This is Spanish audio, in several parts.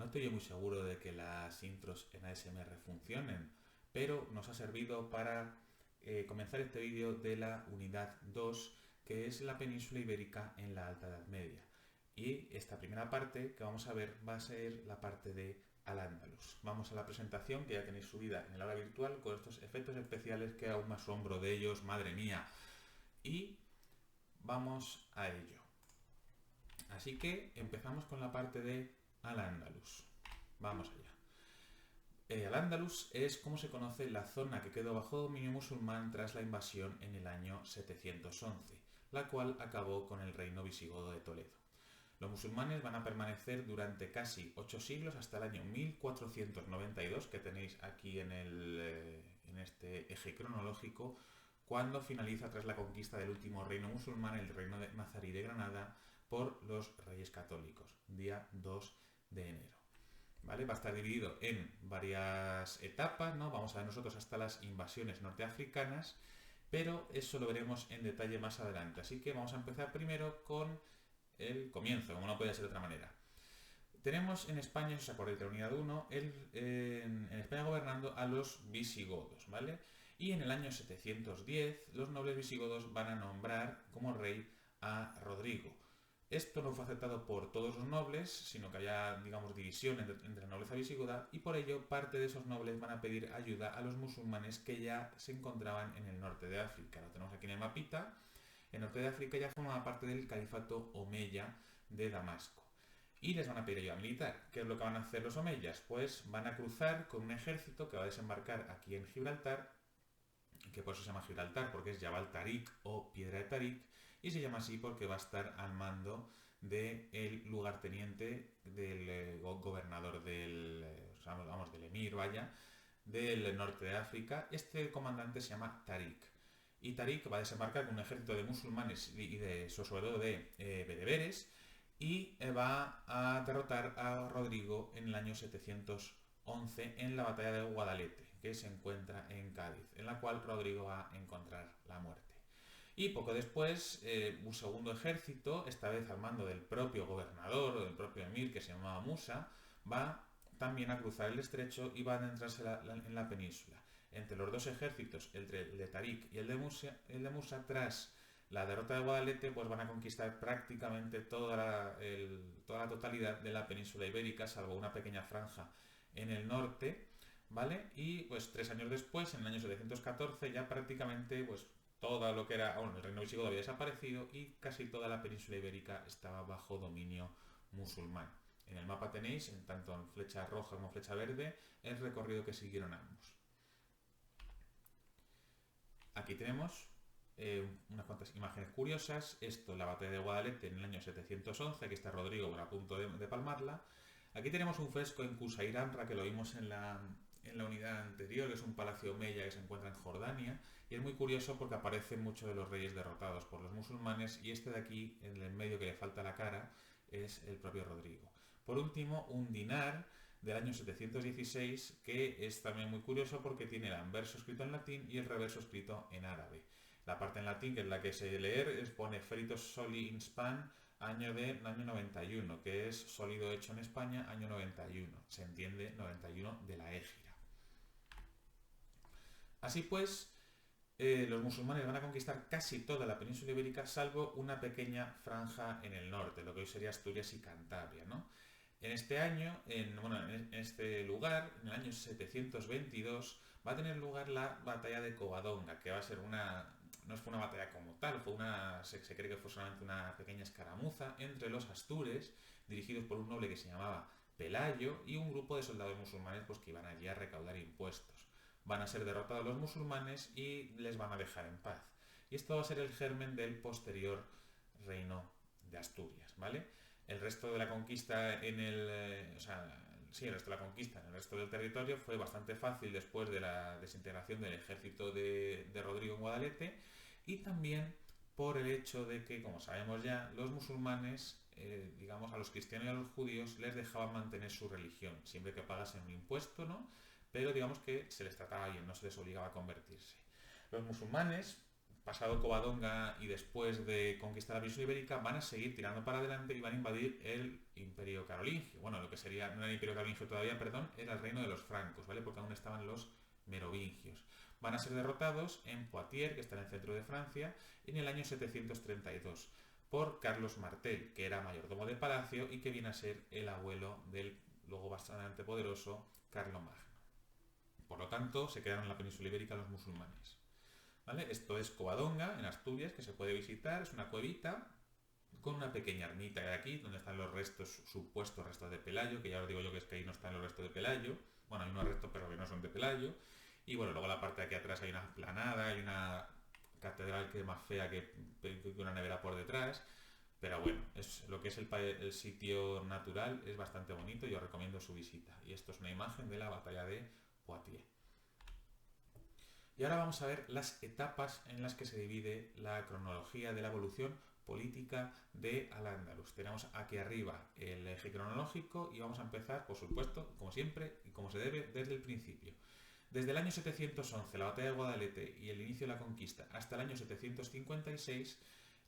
estoy yo muy seguro de que las intros en ASMR funcionen, pero nos ha servido para comenzar este vídeo de la unidad 2, que es la península ibérica en la Alta Edad Media. Y esta primera parte que vamos a ver va a ser la parte de Al-Ándalus. Vamos a la presentación que ya tenéis subida en el aula virtual con estos efectos especiales que aún me asombro de ellos, madre mía. Y vamos a ello. Así que empezamos con la parte de Al-Ándalus. Vamos allá. Al-Ándalus es como se conoce la zona que quedó bajo dominio musulmán tras la invasión en el año 711, la cual acabó con el reino visigodo de Toledo. Los musulmanes van a permanecer durante casi 8 siglos hasta el año 1492, que tenéis aquí en este eje cronológico, cuando finaliza tras la conquista del último reino musulmán, el reino de Nazarí de Granada, por los reyes católicos, día 2 de enero. ¿Vale? Va a estar dividido en varias etapas, ¿no? Vamos a ver nosotros hasta las invasiones norteafricanas, pero eso lo veremos en detalle más adelante. Así que vamos a empezar primero con el comienzo, como no puede ser de otra manera. Tenemos en España, si os acordáis de la unidad 1, en España gobernando a los visigodos, ¿vale? Y en el año 710 los nobles visigodos van a nombrar como rey a Rodrigo. Esto no fue aceptado por todos los nobles, sino que había, digamos, división entre la nobleza visigoda, y por ello parte de esos nobles van a pedir ayuda a los musulmanes que ya se encontraban en el norte de África. Lo tenemos aquí en el mapita. El norte de África ya formaba parte del califato omeya de Damasco. Y les van a pedir ayuda militar. ¿Qué es lo que van a hacer los omeyas? Pues van a cruzar con un ejército que va a desembarcar aquí en Gibraltar, que por eso se llama Gibraltar, porque es Jabal Tarik o Piedra de Tarik, y se llama así porque va a estar al mando del lugarteniente del gobernador del emir, vaya, del norte de África. Este comandante se llama Tarik. Y Tarik va a desembarcar con un ejército de musulmanes y sobre todo de bereberes, y va a derrotar a Rodrigo en el año 711 en la batalla de Guadalete, que se encuentra en Cádiz, en la cual Rodrigo va a encontrar la muerte. Y poco después, un segundo ejército, esta vez al mando del propio gobernador o del propio emir, que se llamaba Musa, va también a cruzar el estrecho y va a adentrarse en la península. Entre los dos ejércitos, el de Tarik y el de Musa, tras la derrota de Guadalete, pues van a conquistar prácticamente toda la totalidad de la península ibérica, salvo una pequeña franja en el norte, ¿vale? Y pues 3 años después, en el año 714, ya prácticamente pues todo lo que era, el reino visigodo había desaparecido y casi toda la península ibérica estaba bajo dominio musulmán. En el mapa tenéis, tanto en flecha roja como flecha verde, el recorrido que siguieron ambos. Aquí tenemos unas cuantas imágenes curiosas. Esto, la batalla de Guadalete en el año 711, aquí está Rodrigo a punto de palmarla. Aquí tenemos un fresco en Qusayr Amra, que lo vimos en la unidad anterior, que es un palacio omeya que se encuentra en Jordania, y es muy curioso porque aparecen muchos de los reyes derrotados por los musulmanes, y este de aquí, en el medio que le falta la cara, es el propio Rodrigo. Por último, un dinar del año 716, que es también muy curioso porque tiene el anverso escrito en latín y el reverso escrito en árabe. La parte en latín, que es la que sé leer, pone Feritos Soli in Span, año 91, que es sólido hecho en España, año 91. Se entiende 91 de la égira. Así pues, los musulmanes van a conquistar casi toda la península ibérica, salvo una pequeña franja en el norte, lo que hoy sería Asturias y Cantabria, ¿no? En este año, en este lugar, en el año 722, va a tener lugar la batalla de Covadonga, que va a ser no fue una batalla como tal, se cree que fue solamente una pequeña escaramuza entre los astures, dirigidos por un noble que se llamaba Pelayo, y un grupo de soldados musulmanes pues, que iban allí a recaudar impuestos. Van a ser derrotados los musulmanes y les van a dejar en paz. Y esto va a ser el germen del posterior reino de Asturias, ¿vale? El resto de la conquista el resto de la conquista en el resto del territorio fue bastante fácil después de la desintegración del ejército de Rodrigo en Guadalete, y también por el hecho de que, como sabemos ya, los musulmanes, digamos, a los cristianos y a los judíos les dejaban mantener su religión, siempre que pagasen un impuesto, ¿no? Pero digamos que se les trataba bien, no se les obligaba a convertirse. Los musulmanes, pasado Covadonga y después de conquistar la península ibérica, van a seguir tirando para adelante y van a invadir el imperio carolingio. Bueno, lo que sería, no era el imperio carolingio todavía, perdón, era el reino de los francos, ¿vale? Porque aún estaban los merovingios. Van a ser derrotados en Poitiers, que está en el centro de Francia, en el año 732, por Carlos Martel, que era mayordomo de palacio y que viene a ser el abuelo del luego bastante poderoso Carlomagno. Por lo tanto, se quedaron en la península ibérica los musulmanes. ¿Vale? Esto es Covadonga, en Asturias, que se puede visitar, es una cuevita con una pequeña ermita de aquí, donde están los restos, supuestos restos de Pelayo, que ya os digo yo que es que ahí no están los restos de Pelayo. Bueno, hay unos restos pero que no son de Pelayo. Y bueno, luego la parte de aquí atrás hay una esplanada, hay una catedral que es más fea que una nevera por detrás. Pero bueno, es lo que es el sitio natural, es bastante bonito y os recomiendo su visita. Y esto es una imagen de la batalla de Poitiers. Y ahora vamos a ver las etapas en las que se divide la cronología de la evolución política de Al-Ándalus. Tenemos aquí arriba el eje cronológico y vamos a empezar, por supuesto, como siempre y como se debe, desde el principio. Desde el año 711, la batalla de Guadalete y el inicio de la conquista, hasta el año 756,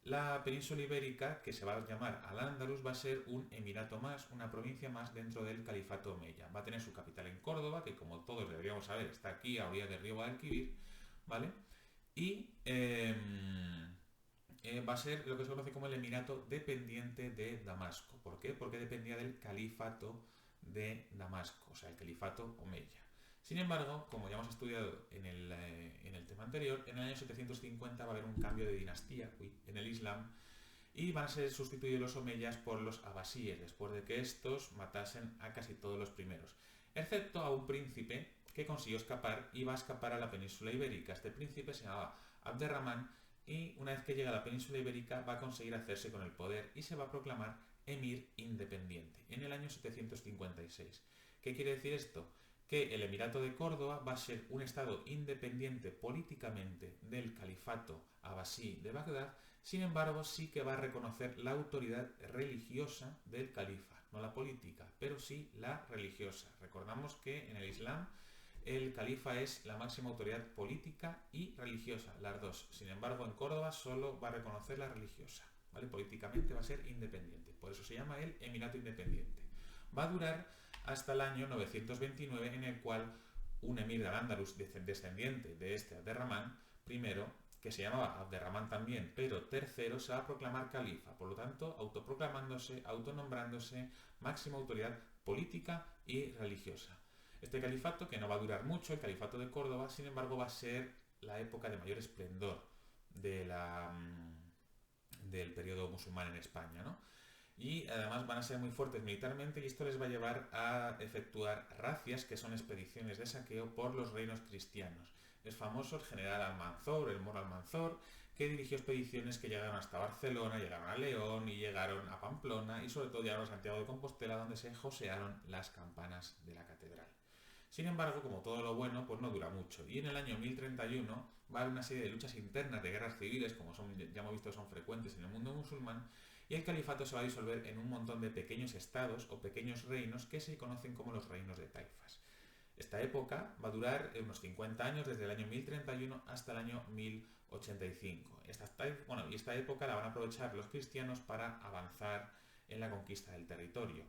la península ibérica, que se va a llamar Al-Ándalus, va a ser un emirato más, una provincia más dentro del califato omeya. Va a tener su capital en Córdoba, que como todos deberíamos saber está aquí a orillas del río Guadalquivir, ¿vale? Y va a ser lo que se conoce como el emirato dependiente de Damasco. ¿Por qué? Porque dependía del califato de Damasco, o sea, el califato omeya. Sin embargo, como ya hemos estudiado en el tema anterior, en el año 750 va a haber un cambio de dinastía en el Islam y van a ser sustituidos los omeyas por los abasíes, después de que estos matasen a casi todos los primeros, excepto a un príncipe que consiguió escapar y va a escapar a la península ibérica. Este príncipe se llamaba Abderramán y una vez que llega a la península ibérica va a conseguir hacerse con el poder y se va a proclamar emir independiente en el año 756. ¿Qué quiere decir esto? Que el Emirato de Córdoba va a ser un estado independiente políticamente del califato abasí de Bagdad, sin embargo sí que va a reconocer la autoridad religiosa del califa, no la política, pero sí la religiosa. Recordamos que en el Islam el califa es la máxima autoridad política y religiosa, las dos. Sin embargo, en Córdoba solo va a reconocer la religiosa, ¿vale? Políticamente va a ser independiente, por eso se llama el Emirato Independiente. Va a durar hasta el año 929, en el cual un emir de Al-Ándalus descendiente de este Abderramán I, que se llamaba Abderramán también, pero tercero, se va a proclamar califa, por lo tanto, autoproclamándose, autonombrándose máxima autoridad política y religiosa. Este califato, que no va a durar mucho, el califato de Córdoba, sin embargo, va a ser la época de mayor esplendor del periodo musulmán en España, ¿no? Y además van a ser muy fuertes militarmente y esto les va a llevar a efectuar razias, que son expediciones de saqueo por los reinos cristianos. Es famoso el general Almanzor, el moro Almanzor, que dirigió expediciones que llegaron hasta Barcelona, llegaron a León y llegaron a Pamplona y sobre todo llegaron a Santiago de Compostela, donde se josearon las campanas de la catedral. Sin embargo, como todo lo bueno, pues no dura mucho. Y en el año 1031 va a haber una serie de luchas internas, de guerras civiles, como ya hemos visto son frecuentes en el mundo musulmán, y el califato se va a disolver en un montón de pequeños estados o pequeños reinos que se conocen como los reinos de taifas. Esta época va a durar unos 50 años, desde el año 1031 hasta el año 1085. Y esta época la van a aprovechar los cristianos para avanzar en la conquista del territorio.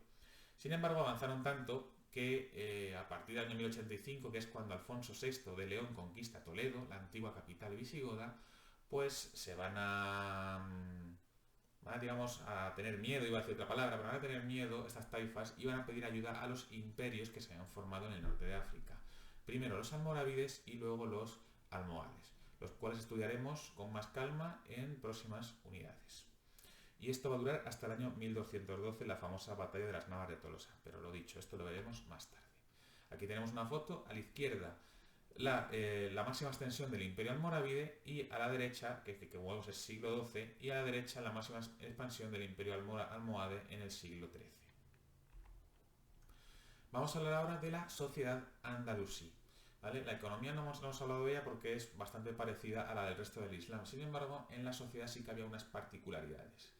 Sin embargo, avanzaron tanto que a partir del año 1085, que es cuando Alfonso VI de León conquista Toledo, la antigua capital visigoda, pues se van a tener miedo, iba a decir otra palabra, pero van a tener miedo estas taifas y van a pedir ayuda a los imperios que se habían formado en el norte de África. Primero los almorávides y luego los almohades, los cuales estudiaremos con más calma en próximas unidades. Y esto va a durar hasta el año 1212, la famosa batalla de las Navas de Tolosa, pero lo dicho, esto lo veremos más tarde. Aquí tenemos una foto, a la izquierda la máxima extensión del Imperio Almorávide y a la derecha, que es el siglo XII, y a la derecha la máxima expansión del Imperio Almohade en el siglo XIII. Vamos a hablar ahora de la sociedad andalusí. ¿Vale? La economía no hemos hablado de ella porque es bastante parecida a la del resto del Islam. Sin embargo, en la sociedad sí que había unas particularidades.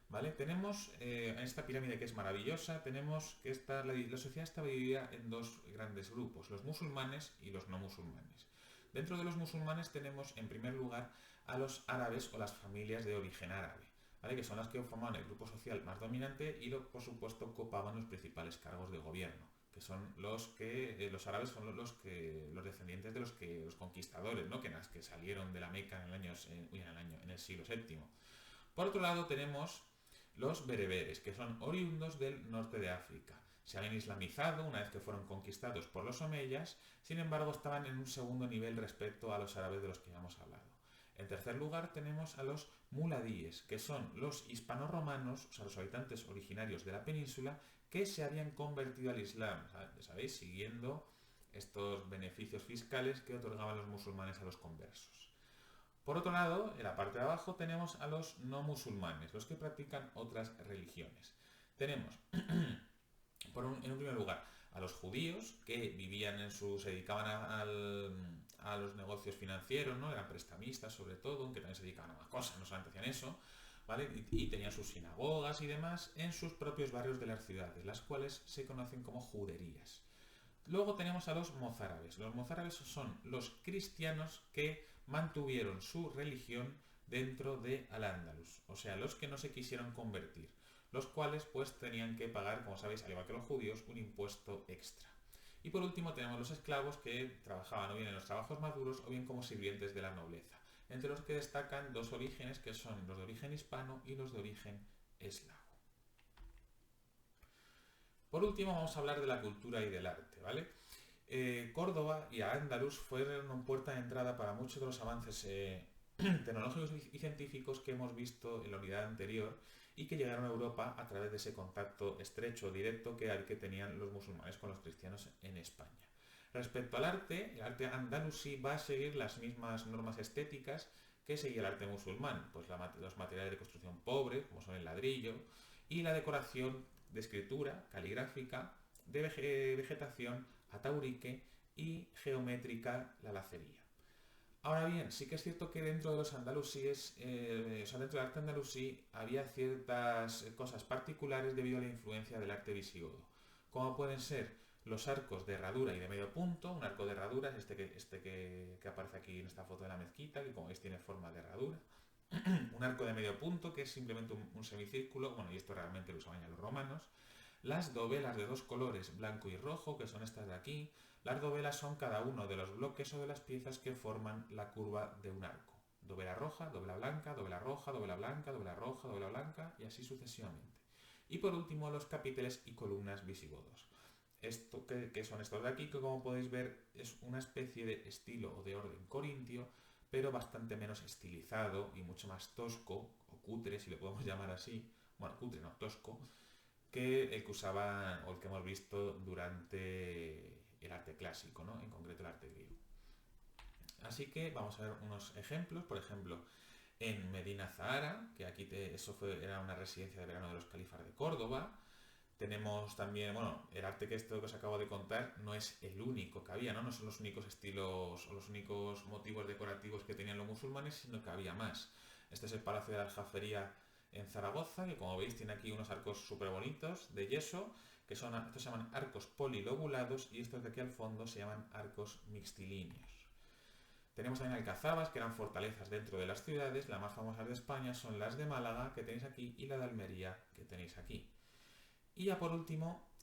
¿Vale? Tenemos en esta pirámide que es maravillosa, tenemos que la sociedad está dividida en dos grandes grupos, los musulmanes y los no musulmanes. Dentro de los musulmanes tenemos en primer lugar a los árabes o las familias de origen árabe, ¿vale? Que son las que formaban el grupo social más dominante y por supuesto ocupaban los principales cargos de gobierno, que son los árabes son los descendientes de los conquistadores, ¿no? Que salieron de la Meca en el siglo VII. Por otro lado tenemos los bereberes, que son oriundos del norte de África. Se habían islamizado una vez que fueron conquistados por los omeyas, sin embargo estaban en un segundo nivel respecto a los árabes de los que ya hemos hablado. En tercer lugar tenemos a los muladíes, que son los hispanoromanos, o sea, los habitantes originarios de la península, que se habían convertido al Islam, ¿sabéis? Siguiendo estos beneficios fiscales que otorgaban los musulmanes a los conversos. Por otro lado, en la parte de abajo tenemos a los no musulmanes, los que practican otras religiones. Tenemos, en un primer lugar, a los judíos, que se dedicaban a los negocios financieros, ¿no? Eran prestamistas sobre todo, aunque también se dedicaban a más cosas, no solamente hacían eso, ¿vale? Y tenían sus sinagogas y demás en sus propios barrios de las ciudades, las cuales se conocen como juderías. Luego tenemos a los mozárabes. Los mozárabes son los cristianos que mantuvieron su religión dentro de Al-Ándalus, o sea, los que no se quisieron convertir, los cuales pues tenían que pagar, como sabéis, al igual que los judíos, un impuesto extra. Y por último tenemos los esclavos que trabajaban o bien en los trabajos más duros o bien como sirvientes de la nobleza, entre los que destacan dos orígenes que son los de origen hispano y los de origen eslavo. Por último vamos a hablar de la cultura y del arte, ¿vale? Córdoba y Al-Ándalus fueron una puerta de entrada para muchos de los avances tecnológicos y científicos que hemos visto en la unidad anterior y que llegaron a Europa a través de ese contacto estrecho, directo que tenían los musulmanes con los cristianos en España. Respecto al arte, el arte andalusí va a seguir las mismas normas estéticas que seguía el arte musulmán, pues los materiales de construcción pobres, como son el ladrillo, y la decoración de escritura, caligráfica, de vegetación, ataurique y geométrica, la lacería. Ahora bien, sí que es cierto que dentro de los andalusíes, dentro del arte andalusí había ciertas cosas particulares debido a la influencia del arte visigodo, como pueden ser los arcos de herradura y de medio punto. Un arco de herradura es este que aparece aquí en esta foto de la mezquita, que como veis tiene forma de herradura. Un arco de medio punto, que es simplemente un semicírculo, bueno, y esto realmente lo usaban ya los romanos. Las dovelas de dos colores, blanco y rojo, que son estas de aquí. Las dovelas son cada uno de los bloques o de las piezas que forman la curva de un arco. Dovela roja, dovela blanca, dovela roja, dovela blanca, dovela roja, dovela blanca y así sucesivamente. Y por último los capiteles y columnas visigodos. Esto que son estos de aquí, que como podéis ver es una especie de estilo o de orden corintio, pero bastante menos estilizado y mucho más tosco, o cutre si lo podemos llamar así, bueno, cutre no, tosco, que el que usaban o el que hemos visto durante el arte clásico, ¿no? En concreto el arte griego. Así que vamos a ver unos ejemplos. Por ejemplo, en Medina Zahara, que aquí era una residencia de verano de los califas de Córdoba. Tenemos también, bueno, el arte que os acabo de contar no es el único que había, ¿no? No son los únicos estilos o los únicos motivos decorativos que tenían los musulmanes, sino que había más. Este es el Palacio de la Aljafería en Zaragoza, que como veis tiene aquí unos arcos súper bonitos de yeso, estos se llaman arcos polilobulados y estos de aquí al fondo se llaman arcos mixtilíneos. Tenemos también alcazabas, que eran fortalezas dentro de las ciudades. Las más famosas de España son las de Málaga, que tenéis aquí, y la de Almería, que tenéis aquí. Y ya por último,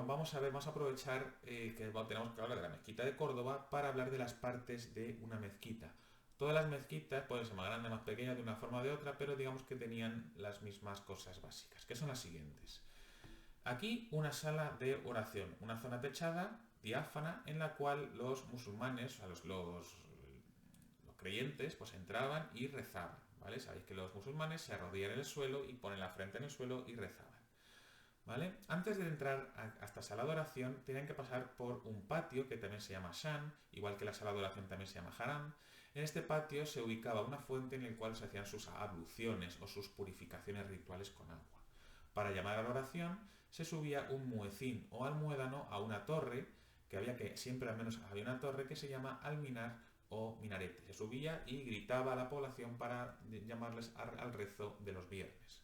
vamos a aprovechar que tenemos que hablar de la mezquita de Córdoba para hablar de las partes de una mezquita. Todas las mezquitas pueden ser más grandes, más pequeñas de una forma o de otra, pero digamos que tenían las mismas cosas básicas, que son las siguientes. Aquí una sala de oración, una zona techada, diáfana, en la cual los musulmanes, o sea, los creyentes, pues entraban y rezaban, ¿vale? Sabéis que los musulmanes se arrodillan en el suelo y ponen la frente en el suelo y rezaban, ¿vale? Antes de entrar a esta sala de oración tenían que pasar por un patio que también se llama Shan, igual que la sala de oración también se llama Haram. En este patio se ubicaba una fuente en la cual se hacían sus abluciones o sus purificaciones rituales con agua. Para llamar a la oración se subía un muecín o almuédano a una torre, siempre al menos había una torre que se llama alminar o minarete. Se subía y gritaba a la población para llamarles al rezo de los viernes.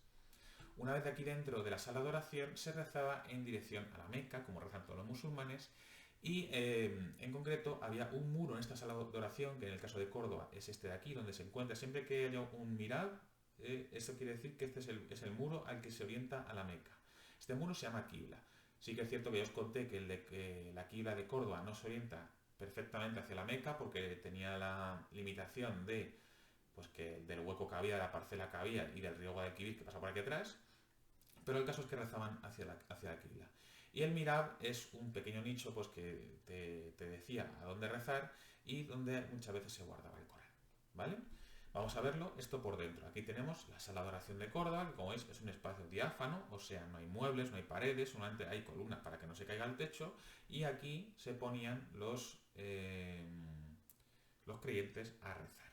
Una vez aquí dentro de la sala de oración se rezaba en dirección a la Meca, como rezan todos los musulmanes, Y en concreto había un muro en esta sala de oración, que en el caso de Córdoba es este de aquí, donde se encuentra siempre que haya un mihrab, eso quiere decir que este es el muro al que se orienta a la Meca. Este muro se llama Qibla. Sí que es cierto que ya os conté que la Qibla de Córdoba no se orienta perfectamente hacia la Meca porque tenía la limitación de pues que del hueco que había, de la parcela que había y del río Guadalquivir que pasa por aquí atrás, pero el caso es que rezaban hacia la Qibla. Y el Mihrab es un pequeño nicho pues, que te decía a dónde rezar y donde muchas veces se guardaba el Corán. ¿Vale? Vamos a verlo esto por dentro. Aquí tenemos la sala de oración de Córdoba, que como veis es un espacio diáfano, o sea, no hay muebles, no hay paredes, solamente hay columnas para que no se caiga el techo, y aquí se ponían los creyentes a rezar.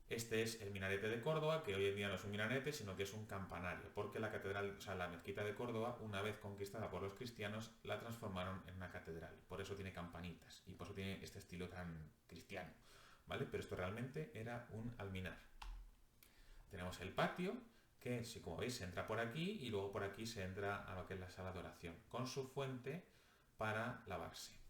Este es el minarete de Córdoba, que hoy en día no es un minarete, sino que es un campanario, porque la catedral, o sea, la mezquita de Córdoba, una vez conquistada por los cristianos, la transformaron en una catedral. Por eso tiene campanitas y por eso tiene este estilo tan cristiano, ¿vale? Pero esto realmente era un alminar. Tenemos el patio, que si como veis se entra por aquí y luego por aquí se entra a lo que es la sala de oración, con su fuente para lavarse.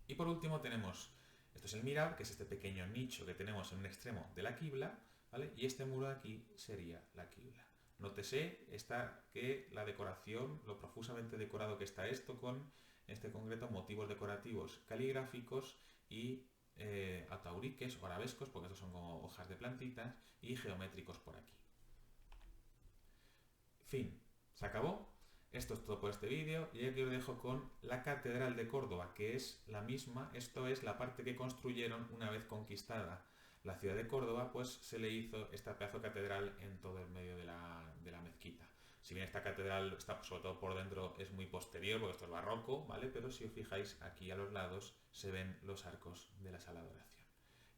Y por último tenemos, esto es el mihrab, que es este pequeño nicho que tenemos en un extremo de la quibla, ¿vale? Y este muro de aquí sería la quibla. Nótese que la decoración, lo profusamente decorado que está esto con, en este concreto, motivos decorativos caligráficos y atauriques o arabescos, porque estos son como hojas de plantitas, y geométricos por aquí. Fin. ¿Se acabó? Esto es todo por este vídeo y aquí os dejo con la Catedral de Córdoba, que es la misma, esto es la parte que construyeron una vez conquistada la ciudad de Córdoba, pues se le hizo esta pedazo de catedral en todo el medio de la mezquita. Si bien esta catedral, está, sobre todo por dentro, es muy posterior, porque esto es barroco, ¿vale? Pero si os fijáis, aquí a los lados se ven los arcos de la sala de oración.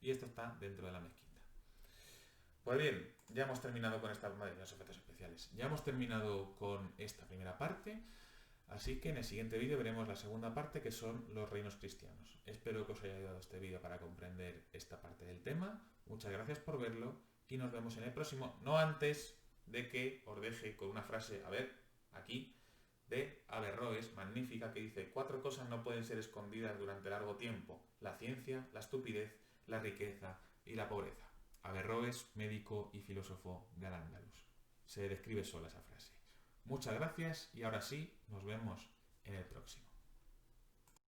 Y esto está dentro de la mezquita. Pues bien, ya hemos terminado con los efectos especiales. Ya hemos terminado con esta primera parte, así que en el siguiente vídeo veremos la segunda parte, que son los reinos cristianos. Espero que os haya ayudado este vídeo para comprender esta parte del tema. Muchas gracias por verlo y nos vemos en el próximo, no antes de que os deje con una frase, a ver, aquí, de Averroes, magnífica, que dice: 4 cosas no pueden ser escondidas durante largo tiempo: la ciencia, la estupidez, la riqueza y la pobreza. Averroes, médico y filósofo de Al-Ándalus. Se describe sola esa frase. Muchas gracias y ahora sí, nos vemos en el próximo.